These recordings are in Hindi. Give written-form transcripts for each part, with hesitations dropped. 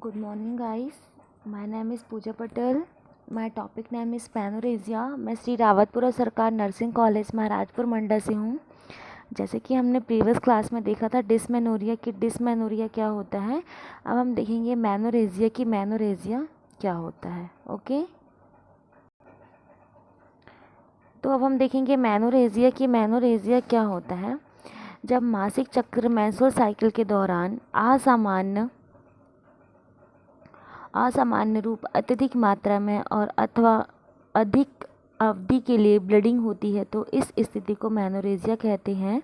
Good morning guys. My name is Pooja Patel. My topic name is पैनोरेजिया. मैं श्री रावतपुरा सरकार नर्सिंग कॉलेज महाराजपुर मंडल से हूँ. जैसे कि हमने प्रीवियस क्लास में देखा था डिसमेनोरिया की डिसमेनोरिया क्या होता है. अब हम देखेंगे मैनोरेजिया की मैनोरेजिया क्या होता है. ओके, तो अब हम देखेंगे मैनोरेजिया की मैनोरेजिया क्या होता है. जब मासिक चक्र मेंस्ट्रुअल साइकिल के दौरान असामान्य रूप अत्यधिक मात्रा में और अथवा अधिक अवधि के लिए ब्लीडिंग होती है तो इस स्थिति को मैनोरेजिया कहते हैं.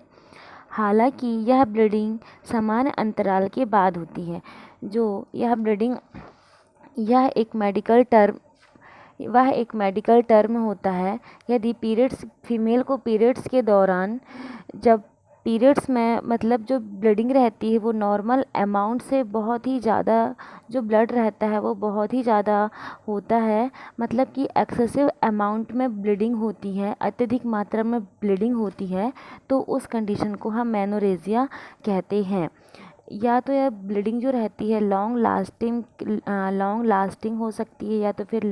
हालांकि यह ब्लीडिंग समान अंतराल के बाद होती है. यह एक मेडिकल टर्म होता है. यदि फीमेल को पीरियड्स के दौरान जब पीरियड्स में मतलब जो ब्लीडिंग रहती है वो नॉर्मल अमाउंट से बहुत ही ज़्यादा जो ब्लड रहता है वो बहुत ही ज़्यादा होता है, मतलब कि एक्सेसिव अमाउंट में ब्लीडिंग होती है, अत्यधिक मात्रा में ब्लीडिंग होती है, तो उस कंडीशन को हम मैनोरेजिया कहते हैं. या तो यह ब्लीडिंग जो रहती है लॉन्ग लास्टिंग हो सकती है या तो फिर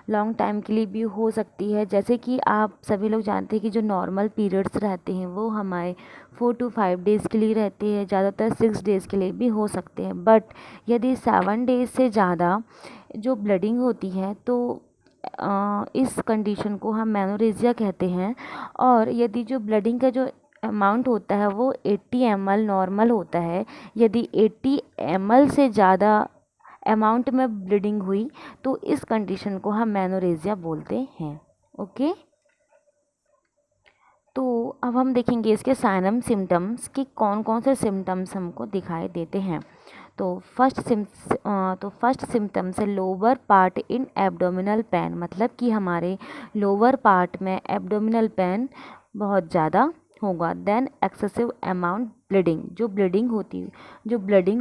लॉन्ग टाइम के लिए भी हो सकती है. जैसे कि आप सभी लोग जानते हैं कि जो नॉर्मल पीरियड्स रहते हैं वो हमारे 4 to 5 डेज़ के लिए रहते हैं, ज़्यादातर 6 डेज़ के लिए भी हो सकते हैं. बट यदि 7 डेज़ से ज़्यादा जो ब्लीडिंग होती है तो इस कंडीशन को हम मैनोरेजिया कहते हैं. और यदि जो ब्लीडिंग का जो अमाउंट होता है वो 80 ml नॉर्मल होता है. यदि 80 ml से ज़्यादा अमाउंट में ब्लीडिंग हुई तो इस कंडीशन को हम मैनोरेजिया बोलते हैं. ओके, तो अब हम देखेंगे इसके साइन सिम्टम्स कि कौन कौन से सिम्टम्स हमको दिखाई देते हैं. तो फर्स्ट सिम्टम्स है lower part in abdominal pain, मतलब कि हमारे लोअर पार्ट में एब्डोमिनल पेन बहुत ज़्यादा होगा. देन एक्सेसिव अमाउंट ब्लीडिंग, जो ब्लीडिंग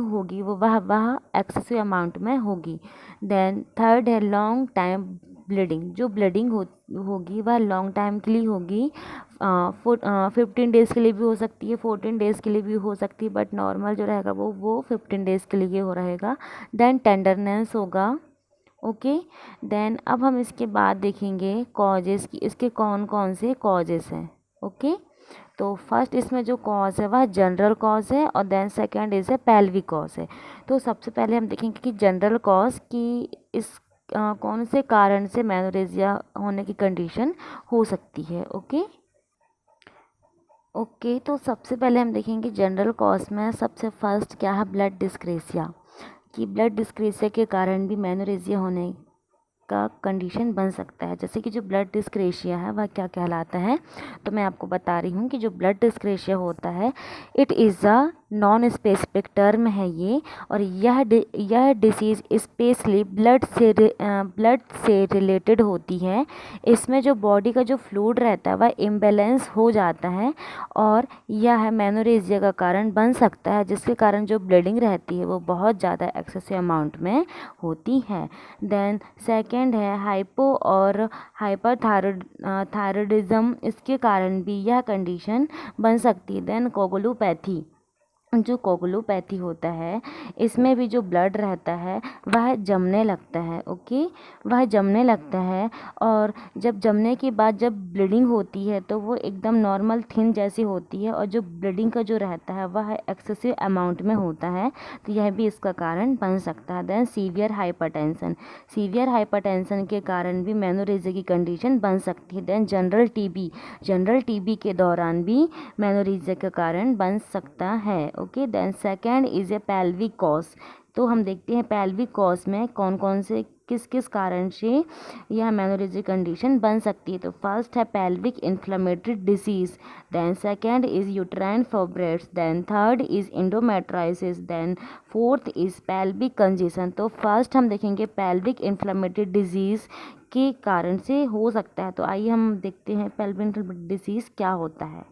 होगी वो वह एक्सेसिव अमाउंट में होगी. देन थर्ड है लॉन्ग टाइम ब्लीडिंग, जो ब्लीडिंग होगी वह लॉन्ग टाइम के लिए होगी. 15 डेज़ के लिए भी हो सकती है, 14 डेज़ के लिए भी हो सकती है, बट नॉर्मल जो रहेगा वो 15 डेज़ के लिए हो रहेगा. देन टेंडरनेस होगा. ओके, देन अब हम इसके बाद देखेंगे कॉजेज़ की, इसके कौन कौन से कॉजेज़ हैं. ओके, तो फर्स्ट इसमें जो कॉज है वह जनरल कॉज है और देन सेकंड इज़ है पेल्विक कॉज है. तो सबसे पहले हम देखेंगे कि जनरल कॉज की कौन से कारण से मैनोरेजिया होने की कंडीशन हो सकती है. ओके, तो सबसे पहले हम देखेंगे जनरल कॉज में सबसे फर्स्ट क्या है ब्लड डिस्क्रेसिया, कि ब्लड डिस्क्रेसिया के कारण भी मैनोरेजिया होने का कंडीशन बन सकता है. जैसे कि जो ब्लड डिस्क्रेशिया है वह क्या कहलाता है, तो मैं आपको बता रही हूँ कि जो ब्लड डिस्क्रेशिया होता है it is a non specific term है ये. और यह डिसीज़ स्पेशली ब्लड से रिलेटेड होती है. इसमें जो बॉडी का जो फ्लूइड रहता है वह इम्बैलेंस हो जाता है और यह मैनोरेजिया का कारण बन सकता है, जिसके कारण जो ब्लीडिंग रहती है वो बहुत ज़्यादा एक्सेसिव अमाउंट में होती है. देन सेकंड है हाइपो और हाइपरथायरॉयडिज्म, इसके कारण भी यह कंडीशन बन सकती है. देन कोगुलोपैथी, जो कोगुलोपैथी होता है इसमें भी जो ब्लड रहता है वह जमने लगता है. ओके, वह जमने लगता है और जब जमने के बाद जब ब्लीडिंग होती है तो वो एकदम नॉर्मल थिन जैसी होती है और जो ब्लीडिंग का जो रहता है वह एक्सेसिव अमाउंट में होता है, तो यह भी इसका कारण बन सकता है. देन सीवियर हाइपरटेंशन के कारण भी मैनोरेजिया की कंडीशन बन सकती है. देन जनरल टीबी के दौरान भी मैनोरेजिया का कारण बन सकता है. Okay, then second is a pelvic cause. तो हम देखते हैं पेल्विक कॉज में कौन कौन से किस कारण से यह मैनोरेजिया कंडीशन बन सकती है. तो फर्स्ट है pelvic inflammatory disease, then second is uterine fibroids, then third is endometriosis, then fourth is pelvic congestion. तो फर्स्ट हम देखेंगे पेल्विक इन्फ्लेमेटरी डिजीज़ के कारण से हो सकता है. तो आइए हम देखते हैं पेल्विक इन्फ्लेमेटरी डिसीज़ क्या होता है.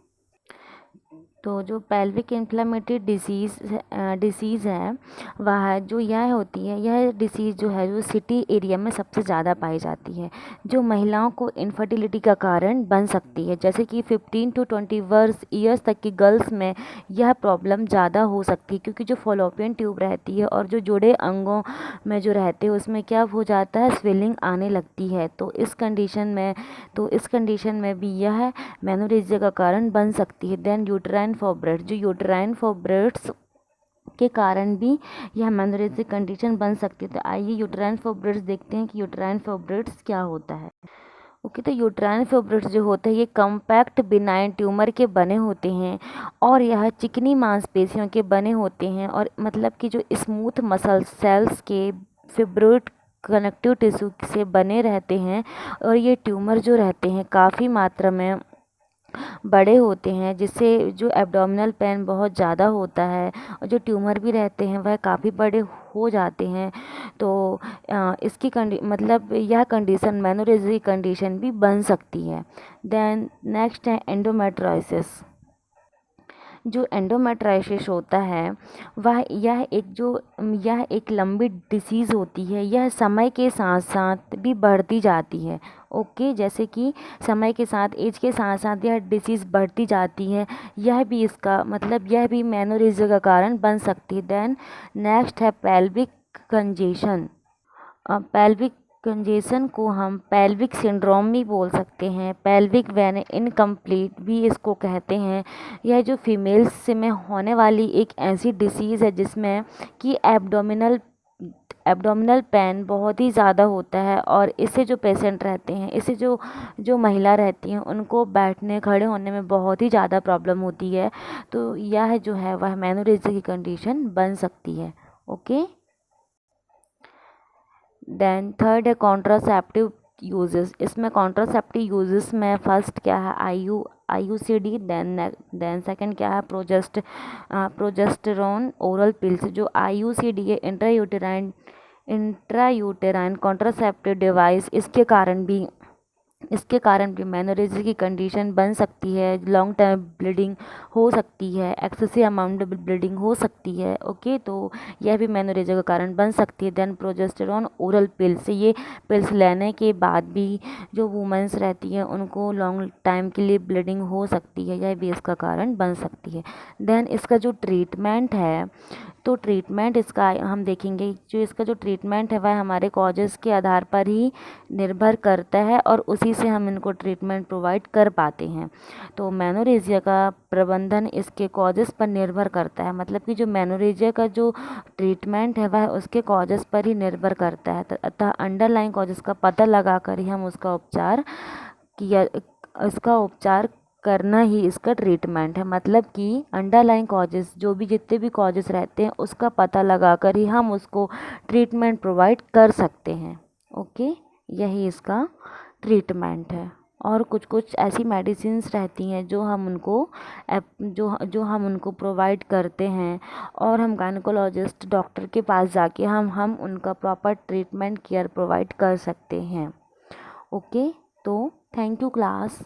तो जो पेल्विक इन्फ्लेमेटरी डिसीज़ है वह जो यह होती है, यह डिसीज़ जो है जो सिटी एरिया में सबसे ज़्यादा पाई जाती है, जो महिलाओं को इनफर्टिलिटी का कारण बन सकती है। जैसे कि 15 to 20 ईयर्स तक की गर्ल्स में यह प्रॉब्लम ज़्यादा हो सकती है, क्योंकि जो फॉलोपियन ट्यूब रहती है और जो जुड़े अंगों में जो रहते हैं उसमें क्या हो जाता है, स्वेलिंग आने लगती है। तो इस कंडीशन में भी यह मेनोरेजिया का कारण बन सकती है। देन यूट्राइन फाइब्रॉइड, जो यूट्राइन फाइब्रॉइड्स के कारण भी यह मेनोरेजिक कंडीशन बन सकती है। तो आइए यूट्राइन फाइब्रॉइड्स देखते हैं कि यूट्राइन फाइब्रॉइड्स क्या होता है। ओके, तो यूट्राइन फाइब्रॉइड्स जो होते हैं ये कॉम्पैक्ट बिनाइन ट्यूमर के बने होते हैं और यह चिकनी मांसपेशियों के बने होते हैं, और मतलब कि जो स्मूथ मसल सेल्स के फिब्रोइड कनेक्टिव टिश्यू से बने रहते हैं, और ये ट्यूमर जो रहते हैं काफ़ी मात्रा में बड़े होते हैं, जिससे जो एब्डोमिनल पेन बहुत ज़्यादा होता है, और जो ट्यूमर भी रहते हैं वह काफ़ी बड़े हो जाते हैं। तो इसकी मतलब यह कंडीशन मेनोरेजिया की कंडीशन भी बन सकती है। देन नेक्स्ट है एंडोमेट्राइसिस। जो एंडोमेट्राइटिस होता है यह एक लंबी डिसीज़ होती है। यह समय के साथ साथ भी बढ़ती जाती है। ओके, जैसे कि समय के साथ, एज के साथ साथ यह डिसीज़ बढ़ती जाती है। यह भी मेनोरेजिया का कारण बन सकती है। देन नेक्स्ट है पेल्विक कंजेशन। पेल्विक कंजेशन को हम पेल्विक सिंड्रोम भी बोल सकते हैं, पेल्विक वेन इनकम्प्लीट भी इसको कहते हैं। यह जो फीमेल्स में होने वाली एक ऐसी डिसीज़ है जिसमें कि एब्डोमिनल पेन बहुत ही ज़्यादा होता है, और इससे जो पेशेंट रहते हैं, इससे जो महिला रहती हैं उनको बैठने खड़े होने में बहुत ही ज़्यादा प्रॉब्लम होती है। तो यह जो है वह मेनोरेजिया की कंडीशन बन सकती है। ओके, देन थर्ड है कॉन्ट्रासेप्टिव यूजेस। इसमें कॉन्ट्रासेप्टिव यूजेस में फर्स्ट क्या है, IUCD। देन सेकंड क्या है, प्रोजेस्टेरोन ओरल पिल्स। जो IUCD है, इंट्रायूटेराइन कॉन्ट्रासेप्टिव डिवाइस, इसके कारण भी मेनोरेजिया की कंडीशन बन सकती है। लॉन्ग टर्म ब्लीडिंग हो सकती है, एक्सेसिव अमाउंट ब्लीडिंग हो सकती है। ओके, तो यह भी मेनोरेजिया का कारण बन सकती है। देन प्रोजेस्टेरोन ओरल पिल्स, ये पिल्स लेने के बाद भी जो वुमेंस रहती हैं उनको लॉन्ग टाइम के लिए ब्लीडिंग हो सकती है, यह भी इसका कारण बन सकती है। देन इसका जो ट्रीटमेंट है, तो ट्रीटमेंट इसका हम देखेंगे, जो इसका जो ट्रीटमेंट है वह हमारे कॉजेज़ के आधार पर ही निर्भर करता है, और उसी से हम इनको ट्रीटमेंट प्रोवाइड कर पाते हैं। तो मेनोरेजिया का प्रबंधन इसके कॉजेज़ पर निर्भर करता है, मतलब कि जो मेनोरेजिया का जो ट्रीटमेंट है वह उसके कॉजेज़ पर ही निर्भर करता है। अतः अंडरलाइन कॉजेज़ का पता लगाकर ही हम उसका उपचार करना ही इसका ट्रीटमेंट है। मतलब कि अंडरलाइन कॉजेज़, जो भी जितने भी कॉजेज़ रहते हैं उसका पता लगाकर ही हम उसको ट्रीटमेंट प्रोवाइड कर सकते हैं। ओके, यही इसका ट्रीटमेंट है। और कुछ कुछ ऐसी मेडिसिन्स रहती हैं जो हम उनको प्रोवाइड करते हैं, और हम गायनेकोलॉजिस्ट डॉक्टर के पास जाके हम उनका प्रॉपर ट्रीटमेंट केयर प्रोवाइड कर सकते हैं। ओके, तो थैंक यू क्लास।